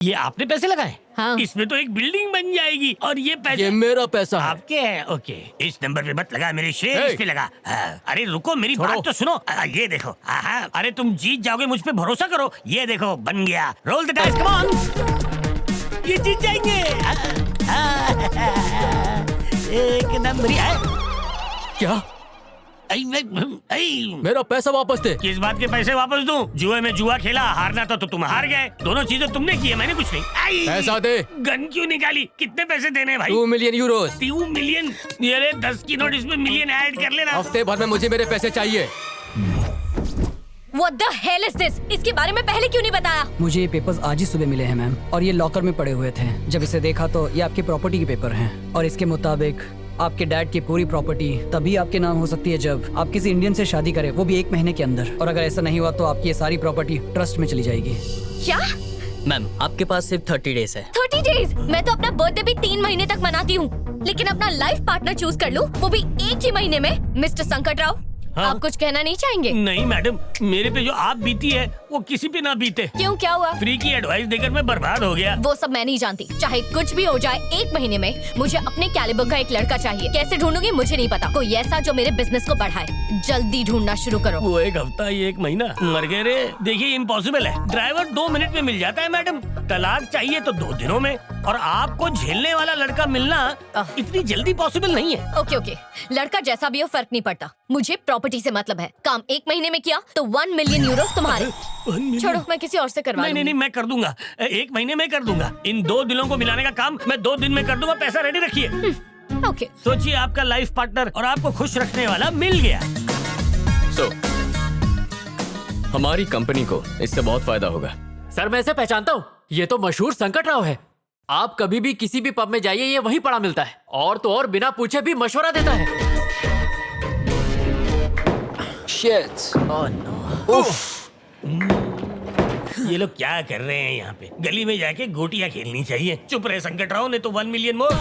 ये आपने पैसे लगाए? हाँ। इसमें तो एक बिल्डिंग बन जाएगी। और ये पैसे ये मेरा पैसा है। आपके हैं? ओके, इस नंबर पे मत लगा, मेरे शेर Hey! इस पे लगा। हाँ। अरे रुको, मेरी छोड़ो। बात तो सुनो। ये देखो। हाँ, अरे तुम जीत जाओगे, मुझ पे भरोसा करो। ये देखो, बन गया। Roll the dice, come on. ये जीत जाएंगे। एक नंबर है। क्या? मेरा पैसा वापस दे। किस बात के पैसे वापस दूं? जुए में जुआ खेला, हारना तो तुम हार गए। दोनों चीजें तुमने की है, मैंने कुछ नहीं। पैसा दे। गन क्यों निकाली? कितने पैसे देने हैं भाई? 2 मिलियन यूरोस। 2 मिलियन? ये 10 की नोट, इसमें मिलियन ऐड कर लेना। हफ्ते भर में मुझे मेरे पैसे चाहिए। What the hell is this? इसके बारे में पहले क्यों नहीं बताया? मुझे ये पेपर्स आज ही सुबह मिले हैं मैम, और ये लॉकर में पड़े हुए थे। जब इसे देखा तो ये आपकी प्रॉपर्टी के पेपर हैं, और इसके मुताबिक आपके डैड की पूरी प्रॉपर्टी तभी आपके नाम हो सकती है जब आप किसी इंडियन से शादी करें, वो भी 1 महीने के अंदर। और अगर ऐसा नहीं हुआ तो आपकी ये सारी प्रॉपर्टी ट्रस्ट में चली जाएगी। क्या? मैम आपके पास सिर्फ 30 डेज है। 30 डेज? मैं तो अपना बर्थडे भी 3 महीने तक मनाती हूँ, लेकिन अपना लाइफ पार्टनर चूज कर लूँ, वो भी 1 ही महीने में। मिस्टर संकट राव, हाँ? आप कुछ कहना नहीं चाहेंगे? नहीं मैडम, मेरे पे जो आप बीती है वो किसी पे ना बीते। क्यों, क्या हुआ? फ्री की एडवाइस देकर मैं बर्बाद हो गया। वो सब मैं नहीं जानती। चाहे कुछ भी हो जाए, 1 महीने में मुझे अपने कैलिबर का एक लड़का चाहिए। कैसे ढूंढूंगी मुझे नहीं पता। कोई ऐसा जो मेरे बिजनेस को बढ़ाए। जल्दी ढूंढना शुरू करो। वो 1 हफ्ता, ये 1 महीना, मर गए रे। देखिए, इम्पॉसिबल है। ड्राइवर 2 मिनट में मिल जाता है मैडम। तलाक चाहिए तो 2 दिनों में, और आपको झेलने वाला लड़का मिलना इतनी जल्दी पॉसिबल नहीं है। ओके ओके, लड़का जैसा भी हो फर्क नहीं पड़ता। मुझे प्रॉपर्टी से मतलब है। काम 1 महीने में किया तो 1 मिलियन यूरो तुम्हारे। 1 मिलियन? छोड़ो, मैं किसी और से करवा नहीं नहीं नहीं, मैं कर दूंगा। 1 महीने में कर दूंगा। इन 2 दिनों को मिलाने का काम मैं 2 दिन में कर दूंगा। पैसा रेडी रखिए। ओके। सोचिए, आपका लाइफ पार्टनर और आपको खुश रखने वाला मिल गया। हमारी कंपनी को इससे बहुत फायदा होगा। सर मैं इसे पहचानता हूँ, ये तो मशहूर संकट राव है। आप कभी भी किसी भी पब में जाइए, ये वहीं पड़ा मिलता है, और तो और बिना पूछे भी मशवरा देता है। Shit. Oh no. ये लोग क्या कर रहे हैं यहाँ पे? गली में जाके गोटियां खेलनी चाहिए। चुप रहे संकट राव, ने तो 1 मिलियन मोर।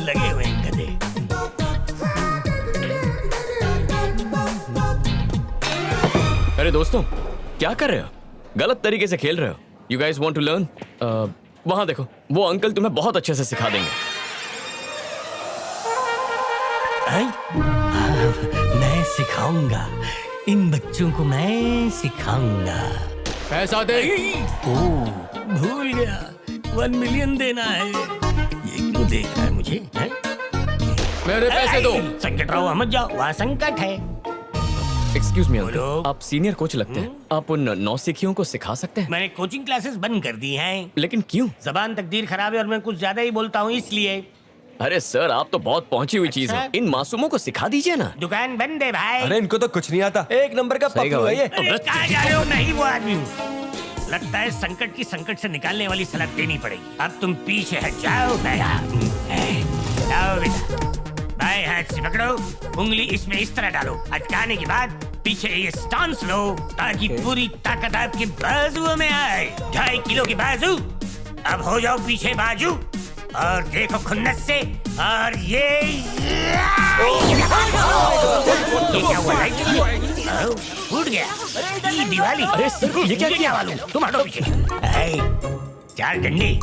लगे हुए हैं गधे। अरे दोस्तों, क्या कर रहे हो? गलत तरीके से खेल रहे हो। You guys want to learn? वहाँ देखो, वो अंकल तुम्हें बहुत अच्छे से सिखा देंगे। मैं सिखाऊंगा, इन बच्चों को मैं सिखाऊंगा। पैसा दे। भूल गया, 1 मिलियन देना है। ये क्यों देख रहा है मुझे? है? मेरे पैसे दो। संकट राव, मत जाओ, वहाँ संकट है। एक्सक्यूज मी बोलो। अंकल, आप सीनियर कोच लगते हैं। आप उन नौसिखियों को सिखा सकते हैं? मैंने कोचिंग क्लासेस बंद कर दी हैं। लेकिन क्यों? जबान तकदीर खराब है और मैं कुछ ज्यादा ही बोलता हूँ, इसलिए। अरे सर, आप तो बहुत पहुंची हुई चीज है। इन मासूमों को सिखा दीजिए ना। दुकान बंद है भाई। अरे इनको तो कुछ नहीं आता। 1 नंबर का सही पप्पू है ये। अरे कहाँ जा रहे हो? नहीं, वो आदमी हूँ। लगता है संकट की संकट से निकालने वाली सलाह देनी पड़ेगी। अब तुम पीछे हट जाओ। जाओ बेटा, बाएं हाथ से पकड़ो, उंगली इसमें इस तरह डालो। अटकाने के बाद पीछे ये स्टांस लो, ताकि पूरी ताकत आपके बाजुओं में आए। 2.5 किलो के बाजू। अब हो जाओ पीछे बाजू, और देखो खुन्नस से। और ये क्या हुआ? फूट गया। ये दिवाली। अरे सर, ये क्या किया? मालूम, तुम हटो पीछे। 4 डंडे।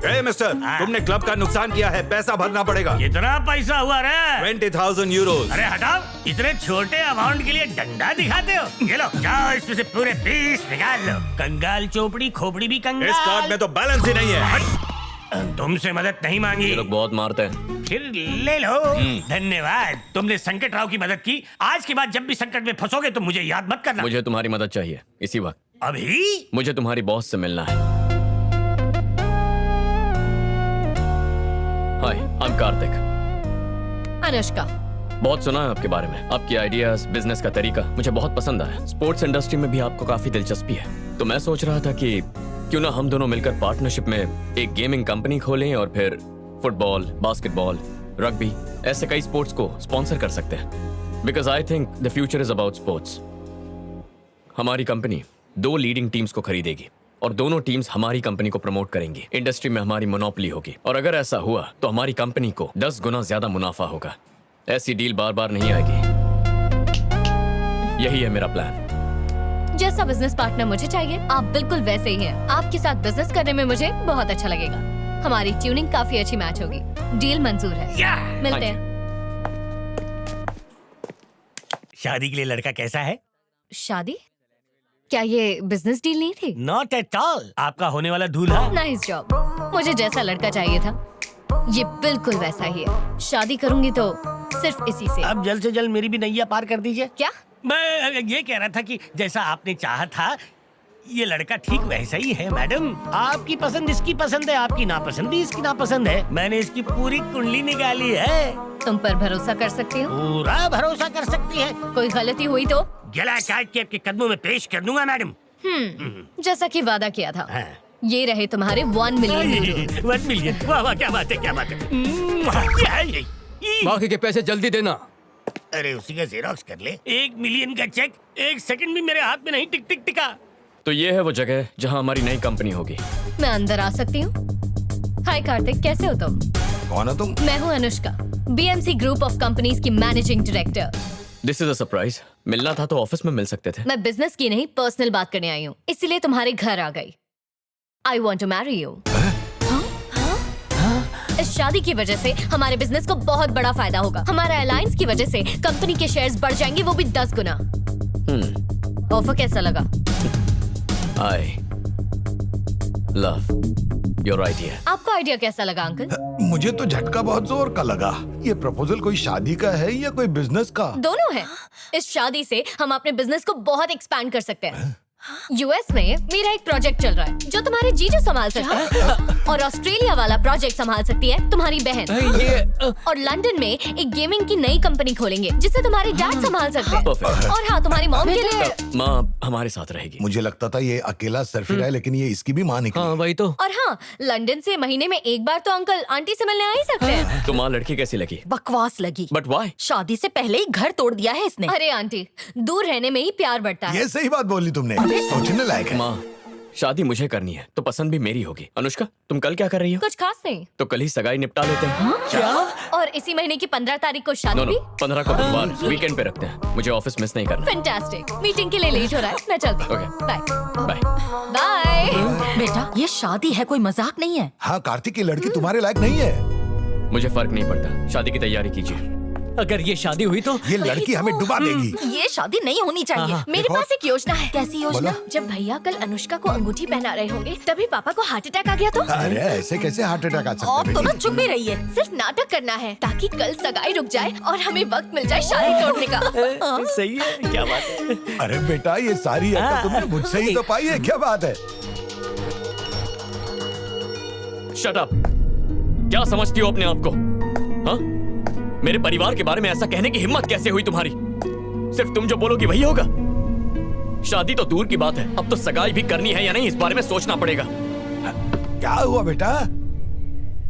ए मिस्टर, तुमने क्लब का नुकसान किया है, पैसा भरना पड़ेगा। कितना पैसा हुआ रे? 20,000 यूरोस। अरे हटाओ, इतने छोटे अमाउंट के लिए डंडा दिखाते हो? ये लो, जाओ इसमें से पूरे 20 निकाल लो। कंगाल चोपड़ी, खोपड़ी भी कंगाल। इस कार्ड में तो बैलेंस ही नहीं है। तुमसे मदद नहीं मांगी। ये लोग बहुत मारते हैं। फिर ले लो। धन्यवाद, तुमने संकट राव की मदद की। आज के बाद जब भी संकट में फंसोगे तो मुझे याद मत करना। मुझे तुम्हारी मदद चाहिए इसी वक्त। अभी? मुझे तुम्हारी बॉस से मिलना है। हाय, आई एम कार्तिक। अनुष्का। बहुत सुना है आपके बारे में। आपकी आइडियाज, बिजनेस का तरीका मुझे बहुत पसंद आया। स्पोर्ट्स इंडस्ट्री में भी आपको काफी दिलचस्पी है, तो मैं सोच रहा था कि क्यों ना हम दोनों मिलकर पार्टनरशिप में एक गेमिंग कंपनी खोलें और फिर फुटबॉल, बास्केटबॉल, रग्बी, ऐसे कई स्पोर्ट्स को स्पॉन्सर कर सकते हैं। Because I think the future is about sports. हमारी कंपनी 2 लीडिंग टीम्स को खरीदेगी, और दोनों टीम्स हमारी कंपनी को प्रमोट करेंगी। इंडस्ट्री में हमारी मोनोपोली होगी, और अगर ऐसा हुआ तो हमारी कंपनी को 10 गुना ज्यादा मुनाफा होगा। ऐसी डील बार बार नहीं आएगी। यही है मेरा प्लान। जैसा बिजनेस पार्टनर मुझे चाहिए आप बिल्कुल वैसे ही हैं। आपके साथ बिजनेस करने में मुझे बहुत अच्छा लगेगा। हमारी ट्यूनिंग काफी अच्छी मैच होगी। डील मंजूर है। मिलते हैं। शादी के लिए लड़का कैसा है? शादी? क्या ये बिजनेस डील नहीं थी? Not at all. आपका होने वाला दूल्हा। Nice job. मुझे जैसा लड़का चाहिए था ये बिल्कुल वैसा ही है। शादी करूंगी तो सिर्फ इसी से। अब जल्द से जल्द मेरी भी नैया पार कर दीजिए। क्या? मैं ये कह रहा था कि जैसा आपने चाहा था ये लड़का ठीक वैसा ही है मैडम। आपकी पसंद इसकी पसंद है, आपकी नापसंदी इसकी नापसंद है। मैंने इसकी पूरी कुंडली निकाली है। तुम पर भरोसा कर सकती हो? पूरा भरोसा कर सकती है। कोई गलती हुई तो गला काट के आपके कदमों में पेश कर दूंगा मैडम। जैसा कि वादा किया था। हाँ। ये रहे तुम्हारे 1 मिलियन। 1 मिलियन। वाह वाह, क्या बात है, क्या बात है। क्या है ये? बाकी के पैसे जल्दी देना। अरे उसी का जेरोक्स कर ले। 1 मिलियन का चेक 1 सेकंड भी मेरे हाथ में नहीं टिक टिका। तो ये है वो जगह जहाँ हमारी नई कंपनी होगी। मैं अंदर आ सकती हूँ? हाय कार्तिक, कैसे हो तुम? कौन हो तुम? मैं हूँ Anushka, BMC group of companies की managing director. This is a surprise. मिलना था तो ऑफिस में मिल सकते थे। मैं बिजनेस की नहीं पर्सनल बात करने आई हूँ, इसीलिए तुम्हारे घर आ गई। I want to marry you। इस शादी की वजह से हमारे बिजनेस को बहुत बड़ा फायदा होगा। हमारा अलायंस की वजह से कंपनी के शेयर्स बढ़ जाएंगे, वो भी 10 गुना। ऑफर कैसा लगा? I love your idea। आपको आइडिया कैसा लगा अंकल? मुझे तो झटका बहुत जोर का लगा। ये प्रपोजल कोई शादी का है या कोई बिजनेस का? दोनों है। इस शादी से हम अपने बिजनेस को बहुत एक्सपैंड कर सकते हैं। यूएस में मेरा एक प्रोजेक्ट चल रहा है जो तुम्हारे जीजू संभाल सकते हैं, और ऑस्ट्रेलिया वाला प्रोजेक्ट संभाल सकती है तुम्हारी बहन। और लंदन में एक गेमिंग की नई कंपनी खोलेंगे जिसे तुम्हारे डैड संभाल सकते हैं। Perfect। और हाँ, तुम्हारी मॉम के लिए। माँ हमारे साथ रहेगी। मुझे लगता था ये अकेला सरफिरा है, लेकिन ये इसकी भी माँ निकली। हाँ वही तो। और हाँ, लंदन से महीने में एक बार तो अंकल आंटी से मिलने आ ही सकते हैं। तो माँ लड़की कैसी लगी? बकवास लगी। But why? शादी से पहले ही घर तोड़ दिया है इसने। अरे आंटी, दूर रहने में ही प्यार बढ़ता है। ये सही बात बोली तुमने, सोचने लायक है। माँ शादी मुझे करनी है तो पसंद भी मेरी होगी। अनुष्का तुम कल क्या कर रही हो? कुछ खास नहीं। तो कल ही सगाई निपटा लेते हैं। क्या? और इसी महीने की 15 तारीख को शादी नो भी? 15 को बुधवार वीकेंड पे रखते हैं। मुझे ऑफिस मिस नहीं करना। फैंटास्टिक। मीटिंग के लिए लेट हो रहा है, मैं चलती हूँ। Okay। Bye bye. बाय। बेटा ये शादी है, कोई मजाक नहीं है। हाँ कार्तिक, की लड़की तुम्हारे लायक नहीं है। मुझे फर्क नहीं पड़ता, शादी की तैयारी कीजिए। अगर ये शादी हुई तो ये लड़की हमें डुबा देगी। ये शादी नहीं होनी चाहिए। मेरे पास एक योजना है। कैसी योजना? जब भैया कल अनुष्का को अंगूठी पहना रहे होंगे तभी पापा को हार्ट अटैक आ गया तो? अरे ऐसे कैसे हार्ट अटैक आ सकता और है तो ना बेटी? चुप ही रहिए। सिर्फ नाटक करना है ताकि कल सगाई रुक जाए और हमें वक्त मिल जाए शादी तोड़ने का। सही है, क्या बात है। अरे बेटा ये सारी अकल तुमने मुझसे ही तो पाई है, क्या बात है? Shut up. क्या समझती हो अपने आप को? हाँ? मेरे परिवार के बारे में ऐसा कहने की हिम्मत कैसे हुई तुम्हारी? सिर्फ तुम जो बोलोगी वही होगा? शादी तो दूर की बात है, अब तो सगाई भी करनी है या नहीं इस बारे में सोचना पड़ेगा। क्या हुआ बेटा,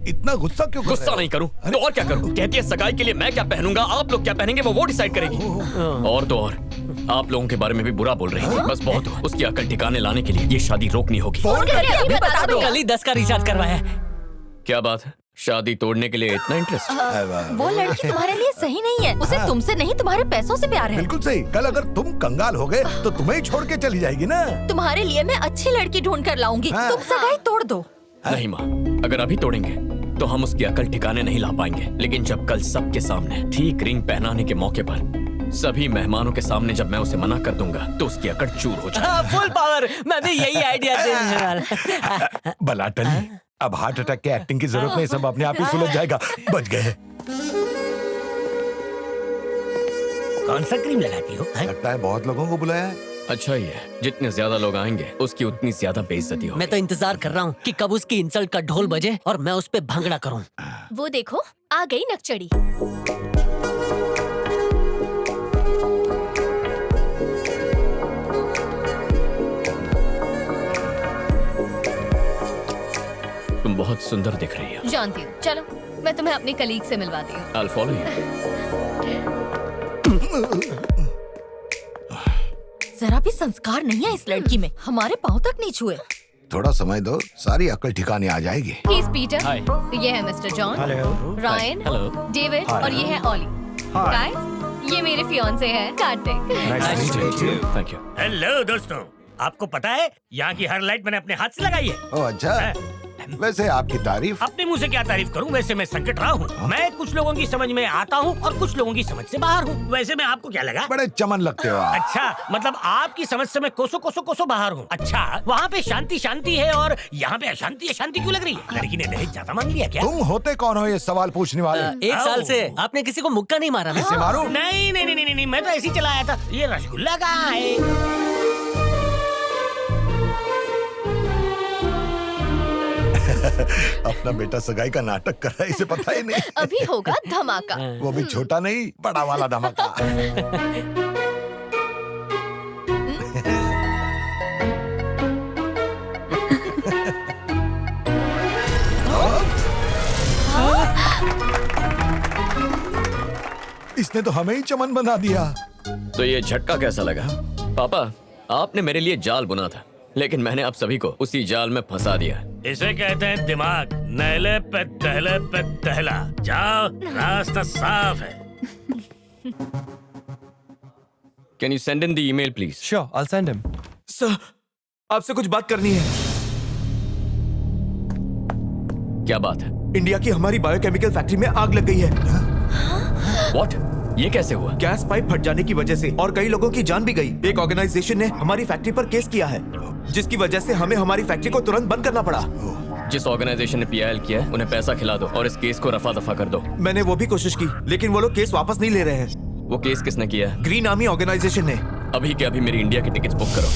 इतना गुस्सा क्यों कर रहे गुस्सा हो? नहीं करूं तो और क्या करूं? कहती है सगाई के लिए मैं क्या पहनूंगा, आप लोग क्या पहनेंगे वो डिसाइड करेगी। और तो और आप लोगों के बारे में भी बुरा बोल रही थी। बस बहुत हुआ। उसकी अकल ठिकाने लाने के लिए ये शादी रोकनी होगी। फोन करके अभी बता दो। कल ही 10 का रिचार्ज करवाया है। क्या बात है, शादी तोड़ने के लिए इतना इंटरेस्ट? वो लड़की तुम्हारे लिए सही नहीं है। उसे तुमसे नहीं तुम्हारे पैसों से प्यार है। बिल्कुल सही। कल अगर तुम कंगाल हो गए तो तुम्हें ही छोड़ के चली जाएगी ना। तुम्हारे लिए मैं अच्छी लड़की ढूंढ कर लाऊंगी। हाँ। तुम सगाई तोड़ दो। नहीं माँ, अगर अभी तोड़ेंगे तो हम उसकी अकल ठिकाने नहीं ला पाएंगे। लेकिन जब कल सबके सामने ठीक रिंग पहनाने के मौके पर सभी मेहमानों के सामने जब मैं उसे मना कर दूंगा तो उसकी अकड़ चूर हो जाएगी। Full power. मैं भी यही आइडिया देने वाला। भला टली, अब हार्ट अटैक की एक्टिंग की जरूरत नहीं, सब अपने आप ही सुलझ जाएगा। बच गए। कौन सा क्रीम लगाती हो? लगता है बहुत लोगों को बुलाया है। अच्छा ही है, जितने ज्यादा लोग आएंगे उसकी उतनी ज्यादा बेइज्जती होगी। मैं तो इंतजार कर रहा हूँ कि कब उसकी इंसल्ट का ढोल बजे और मैं उस पे भंगड़ा करूँ। वो देखो आ गई नकचड़ी। तुम बहुत सुंदर दिख रही हो। जानती हूँ, चलो मैं तुम्हें अपने कलीग से मिलवाती हूँ। I'll follow you। जरा भी संस्कार नहीं है इस लड़की में, हमारे पाँव तक नहीं छुए। थोड़ा समय दो, सारी अकल ठिकाने आ जाएगी। He is Peter। Hi। ये है mister John, Ryan, Hello। David और ये है ऑली। गाइस ये मेरे फियांसे हैं कार्तिक। Thank you. हेलो दोस्तों, आपको पता है यहाँ की हर लाइट मैंने अपने हाथ से लगाई है। ओ अच्छा, वैसे आपकी तारीफ। अपने मुंह से क्या तारीफ करूं, वैसे मैं संकट रहा हूँ। मैं कुछ लोगों की समझ में आता हूँ और कुछ लोगों की समझ से बाहर हूँ। वैसे मैं आपको क्या लगा? बड़े चमन लगते हो आप। अच्छा, मतलब आपकी समझ से मैं कोसों बाहर हूँ। अच्छा, वहाँ पे शांति शांति है और यहाँ पे अशांति अशांति क्यों लग रही है? लड़की ने दहेज ज्यादा मांग लिया क्या? तुम होते कौन हो ये सवाल पूछने वाले? 1 साल से आपने किसी को मुक्का नहीं मारा ना? किससे मारूं? नहीं नहीं नहीं नहीं, मैं तो ऐसे ही चलाया था। ये रसगुल्ला कहाँ है? अपना बेटा सगाई का नाटक कर रहा है, इसे पता ही नहीं। अभी होगा धमाका। वो भी छोटा नहीं, बड़ा वाला धमाका। इसने तो हमें ही चमन बना दिया। तो ये झटका कैसा लगा? पापा, आपने मेरे लिए जाल बुना था, लेकिन मैंने आप सभी को उसी जाल में फंसा दिया। इसे कहते हैं दिमाग। नहले पे दहला। जाओ, रास्ता साफ है। Can you send in the email please? Sure, I'll send him. Sir, आपसे कुछ बात करनी है। क्या बात है? इंडिया की हमारी बायोकेमिकल फैक्ट्री में आग लग गई है। व्हाट? ये कैसे हुआ? गैस पाइप फट जाने की वजह से और कई लोगों की जान भी गई। एक ऑर्गेनाइजेशन ने हमारी फैक्ट्री पर केस किया है, जिसकी वजह से हमें हमारी फैक्ट्री को तुरंत बंद करना पड़ा। जिस ऑर्गेनाइजेशन ने PIL किया है, उन्हें पैसा खिला दो और इस केस को रफा दफा कर दो। मैंने वो भी कोशिश की, लेकिन वो लोग केस वापस नहीं ले रहे हैं। वो केस किसने किया है? ग्रीन आर्मी ऑर्गेनाइजेशन ने। अभी के अभी मेरी इंडिया की टिकट्स बुक करो।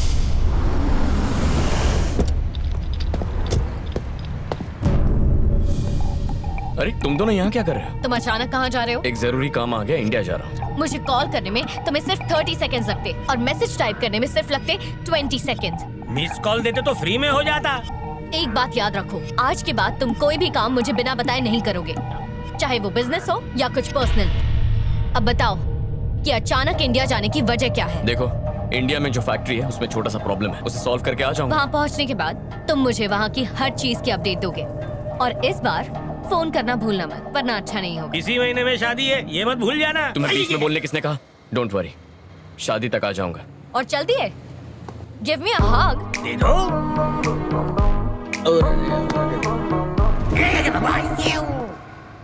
अरे तुम दोनों यहाँ क्या कर रहे हो? तुम अचानक कहाँ जा रहे हो? एक जरूरी काम आ गया, इंडिया जा रहा हूँ। मुझे कॉल करने में तुम्हें सिर्फ 30 सेकंड्स लगते और मैसेज टाइप करने में सिर्फ लगते 20 सेकंड्स। मिस कॉल देते तो फ्री में हो जाता। एक बात याद रखो, आज के बाद तुम कोई भी काम मुझे बिना बताए नहीं करोगे, चाहे वो बिजनेस हो या कुछ पर्सनल। अब बताओ कि अचानक इंडिया जाने की वजह क्या है? देखो, इंडिया में जो फैक्ट्री है उसमें छोटा सा प्रॉब्लम है, उसे सॉल्व करके आ जाऊंगा। वहाँ पहुँचने के बाद तुम मुझे वहाँ की हर चीज की अपडेट दोगे और इस बार फोन करना भूलना मत, वरना अच्छा नहीं होगा। इसी महीने में शादी है, ये मत भूल जाना। तुम्हें बीच में बोलने किसने कहा? डोंट वरी, शादी तक आ जाऊंगा। और चल दिए, गिव मी अ हग। दे दो।